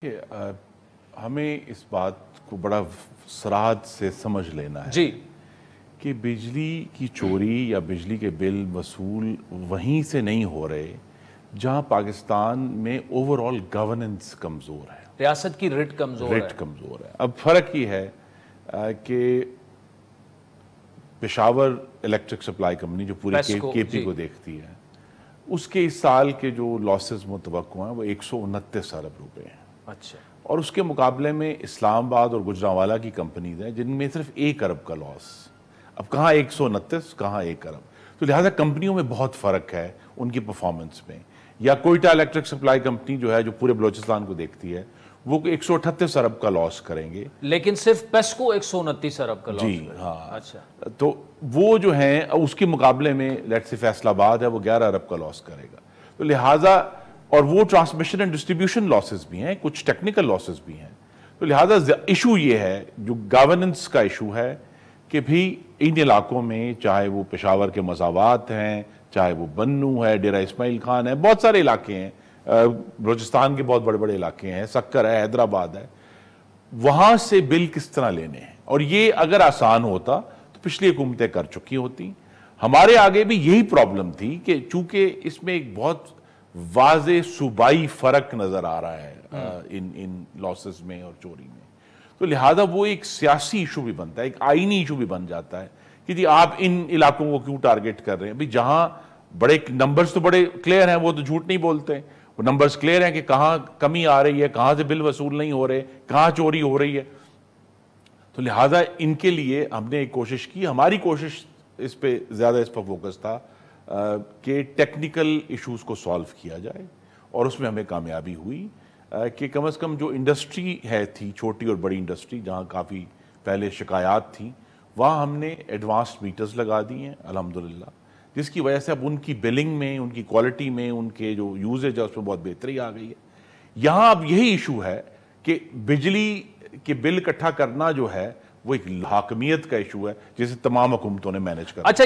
ہمیں اس بات کو بڑا صراحت سے سمجھ لینا ہے جی کہ بجلی کی چوری یا بجلی کے بل وصول وہیں سے نہیں ہو رہے جہاں پاکستان میں اوور آل گورننس کمزور ہے، ریاست کی ریٹ کمزور ہے۔ اب فرق یہ ہے کہ پشاور الیکٹرک سپلائی کمپنی جو پورے کے پی کو دیکھتی ہے، اس کے اس سال کے جو لاسز متوقع ہیں وہ 129 ارب روپے ہیں۔ اچھا، اور اس کے مقابلے میں اسلام آباد اور گجرانوالہ کی کمپنیز ہیں جن میں صرف 1 ارب کا لاس۔ اب کہاں 129 کہاں 1 ارب، تو لہٰذا کمپنیوں میں بہت فرق ہے ان کی پرفارمنس میں۔ یا کوئٹہ الیکٹرک سپلائی کمپنی جو ہے جو پورے بلوچستان کو دیکھتی ہے وہ 138 ارب کا لاس کریں گے، لیکن صرف پیسکو 129 ارب کا لاس۔ جی ہاں، اچھا، تو وہ جو ہیں اس کے مقابلے میں لیٹ سے فیصل آباد ہے وہ 11 ارب کا لاس کرے گا۔ تو لہٰذا اور وہ ٹرانسمیشن اینڈ ڈسٹریبیوشن لاسز بھی ہیں، کچھ ٹیکنیکل لاسز بھی ہیں۔ تو لہٰذا ایشو یہ ہے جو گورننس کا ایشو ہے کہ بھی ان علاقوں میں چاہے وہ پشاور کے مساوات ہیں، چاہے وہ بنو ہے، ڈیرہ اسماعیل خان ہے، بہت سارے علاقے ہیں، بلوچستان کے بہت بڑے بڑے علاقے ہیں، سکر ہے، حیدرآباد ہے، وہاں سے بل کس طرح لینے ہیں۔ اور یہ اگر آسان ہوتا تو پچھلی حکومتیں کر چکی ہوتی۔ ہمارے آگے بھی یہی پرابلم تھی کہ چونکہ اس میں ایک بہت واضح صوبائی فرق نظر آ رہا ہے ان لاسز میں اور چوری میں، تو لہذا وہ ایک سیاسی ایشو بھی بنتا ہے، ایک آئینی ایشو بھی بن جاتا ہے کہ جی آپ ان علاقوں کو کیوں ٹارگٹ کر رہے ہیں۔ بھی جہاں بڑے نمبرز تو بڑے کلیئر ہیں، وہ تو جھوٹ نہیں بولتے، وہ نمبرز کلیئر ہیں کہ کہاں کمی آ رہی ہے، کہاں سے بل وصول نہیں ہو رہے، کہاں چوری ہو رہی ہے۔ تو لہذا ان کے لیے ہم نے ایک کوشش کی، ہماری کوشش اس پہ زیادہ اس پر فوکس تھا کہ ٹیکنیکل ایشوز کو سالو کیا جائے، اور اس میں ہمیں کامیابی ہوئی کہ کم از کم جو انڈسٹری تھی چھوٹی اور بڑی انڈسٹری جہاں کافی پہلے شکایات تھیں، وہاں ہم نے ایڈوانسڈ میٹرز لگا دی ہیں الحمدللہ، جس کی وجہ سے اب ان کی بلنگ میں، ان کی کوالٹی میں، ان کے جو یوزیج ہے اس میں بہت بہتری آ گئی ہے۔ یہاں اب یہی ایشو ہے کہ بجلی کے بل اکٹھا کرنا جو ہے وہ ایک حاکمیت کا ایشو ہے جسے تمام حکومتوں نے مینج کرنا۔ اچھا،